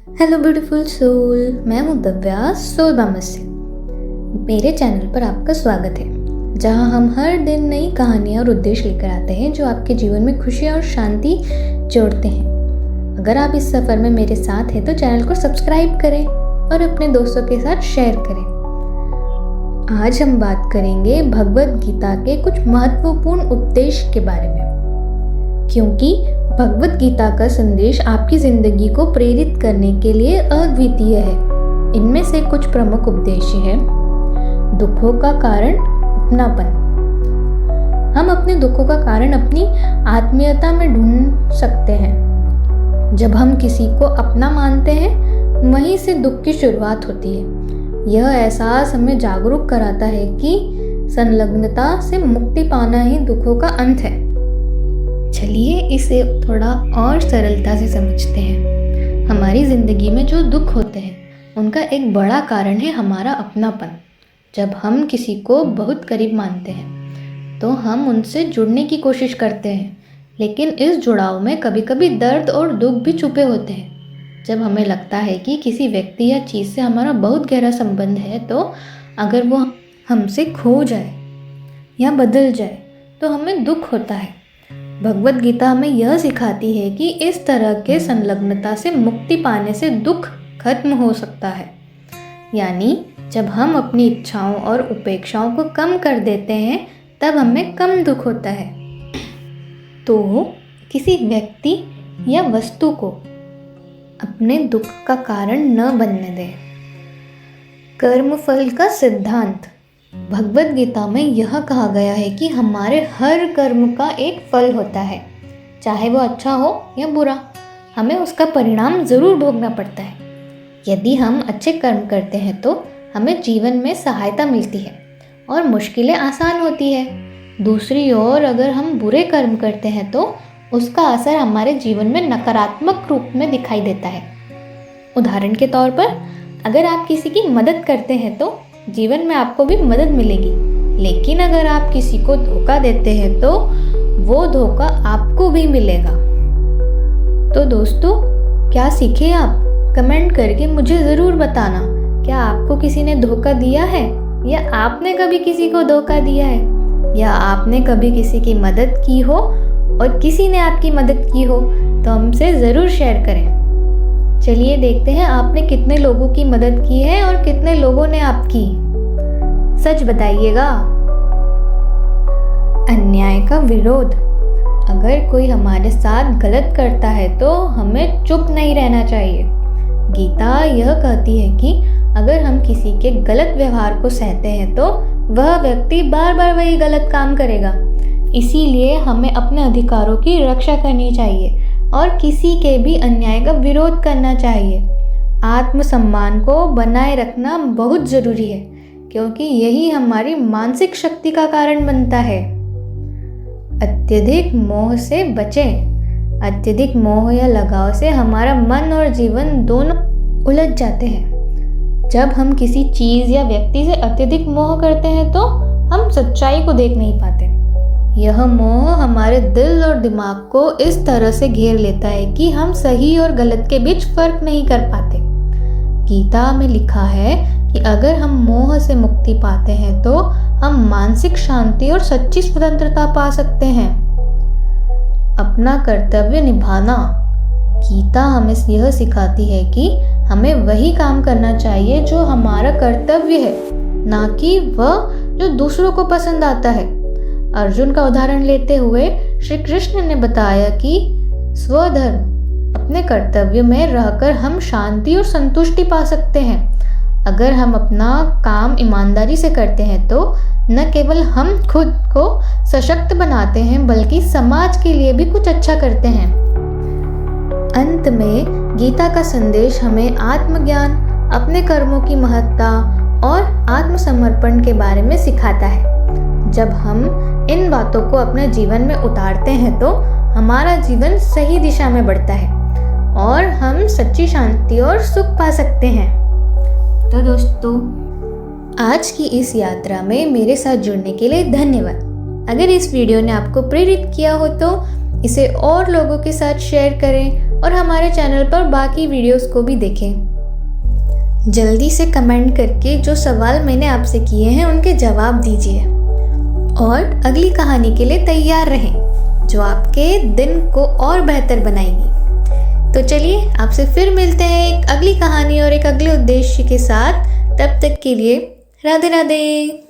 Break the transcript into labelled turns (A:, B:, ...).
A: Hello beautiful soul, मैं हूँ Divya soul बामस से। मेरे चैनल पर आपका स्वागत है, जहाँ हम हर दिन नई कहानियाँ और उद्देश्य लेकर आते हैं जो आपके जीवन में खुशी और शांति जोड़ते हैं। अगर आप इस सफ़र में मेरे साथ हैं तो चैनल को सब्सक्राइब करें और अपने दोस्तों के साथ शेयर करें। आज हम बात करेंगे भगवद गीता के कुछ महत्वपूर्ण उपदेश के बारे में, क्योंकि भगवद गीता का संदेश आपकी ज़िंदगी को प्रेरित करने के लिए अद्वितीय है। इनमें से कुछ प्रमुख उपदेश हैं। दुखों का कारण अपनापन। हम अपने दुखों का कारण अपनी आत्मीयता में ढूंढ सकते हैं। जब हम किसी को अपना मानते हैं, वहीं से दुख की शुरुआत होती है। यह एहसास हमें जागरूक कराता है कि संलग्नता से मुक्ति पाना ही दुखों का अंत है। चलिए इसे थोड़ा और सरलता से समझते हैं। हमारी ज़िंदगी में जो दुख होते हैं उनका एक बड़ा कारण है हमारा अपनापन। जब हम किसी को बहुत करीब मानते हैं तो हम उनसे जुड़ने की कोशिश करते हैं, लेकिन इस जुड़ाव में कभी कभी दर्द और दुख भी छुपे होते हैं। जब हमें लगता है कि किसी व्यक्ति या चीज़ से हमारा बहुत गहरा संबंध है, तो अगर वो हमसे खो जाए या बदल जाए तो हमें दुख होता है। भगवद गीता हमें यह सिखाती है कि इस तरह के संलग्नता से मुक्ति पाने से दुख खत्म हो सकता है। यानी जब हम अपनी इच्छाओं और उपेक्षाओं को कम कर देते हैं, तब हमें कम दुख होता है। तो किसी व्यक्ति या वस्तु को अपने दुख का कारण न बनने दें। कर्मफल का सिद्धांत। भगवद गीता में यह कहा गया है कि हमारे हर कर्म का एक फल होता है, चाहे वो अच्छा हो या बुरा, हमें उसका परिणाम ज़रूर भोगना पड़ता है। यदि हम अच्छे कर्म करते हैं तो हमें जीवन में सहायता मिलती है और मुश्किलें आसान होती है। दूसरी ओर अगर हम बुरे कर्म करते हैं तो उसका असर हमारे जीवन में नकारात्मक रूप में दिखाई देता है। उदाहरण के तौर पर, अगर आप किसी की मदद करते हैं तो जीवन में आपको भी मदद मिलेगी, लेकिन अगर आप किसी को धोखा देते हैं तो वो धोखा आपको भी मिलेगा। तो दोस्तों, क्या सीखे आप? कमेंट करके मुझे ज़रूर बताना। क्या आपको किसी ने धोखा दिया है, या आपने कभी किसी को धोखा दिया है, या आपने कभी किसी की मदद की हो और किसी ने आपकी मदद की हो? तो हमसे ज़रूर शेयर करें। चलिए देखते हैं आपने कितने लोगों की मदद की है और कितने लोगों ने आपकी। सच बताइएगा। अन्याय का विरोध। अगर कोई हमारे साथ गलत करता है तो हमें चुप नहीं रहना चाहिए। गीता यह कहती है कि अगर हम किसी के गलत व्यवहार को सहते हैं तो वह व्यक्ति बार बार वही गलत काम करेगा। इसीलिए हमें अपने अधिकारों की रक्षा करनी चाहिए और किसी के भी अन्याय का विरोध करना चाहिए। आत्मसम्मान को बनाए रखना बहुत ज़रूरी है, क्योंकि यही हमारी मानसिक शक्ति का कारण बनता है। अत्यधिक मोह से बचें। अत्यधिक मोह या लगाव से हमारा मन और जीवन दोनों उलझ जाते हैं। जब हम किसी चीज़ या व्यक्ति से अत्यधिक मोह करते हैं तो हम सच्चाई को देख नहीं पाते। यह मोह हमारे दिल और दिमाग को इस तरह से घेर लेता है कि हम सही और गलत के बीच फर्क नहीं कर पाते। गीता में लिखा है कि अगर हम मोह से मुक्ति पाते हैं तो हम मानसिक शांति और सच्ची स्वतंत्रता पा सकते हैं। अपना कर्तव्य निभाना। गीता हमें यह सिखाती है कि हमें वही काम करना चाहिए जो हमारा कर्तव्य है, ना कि वह जो दूसरों को पसंद आता है। अर्जुन का उदाहरण लेते हुए श्री कृष्ण ने बताया कि स्वधर्म, अपने कर्तव्य में रहकर हम शांति और संतुष्टि पा सकते हैं। अगर हम अपना काम ईमानदारी से करते हैं तो न केवल हम खुद को सशक्त बनाते हैं, बल्कि समाज के लिए भी कुछ अच्छा करते हैं। अंत में गीता का संदेश हमें आत्मज्ञान, अपने कर्मों की महत्ता और आत्मसमर्पण के बारे में सिखाता है। जब हम इन बातों को अपने जीवन में उतारते हैं तो हमारा जीवन सही दिशा में बढ़ता है और हम सच्ची शांति और सुख पा सकते हैं। तो दोस्तों, आज की इस यात्रा में मेरे साथ जुड़ने के लिए धन्यवाद। अगर इस वीडियो ने आपको प्रेरित किया हो तो इसे और लोगों के साथ शेयर करें और हमारे चैनल पर बाकी वीडियोस को भी देखें। जल्दी से कमेंट करके जो सवाल मैंने आपसे किए हैं उनके जवाब दीजिए और अगली कहानी के लिए तैयार रहें जो आपके दिन को और बेहतर बनाएगी। तो चलिए आपसे फिर मिलते हैं एक अगली कहानी और एक अगले उद्देश्य के साथ। तब तक के लिए राधे राधे।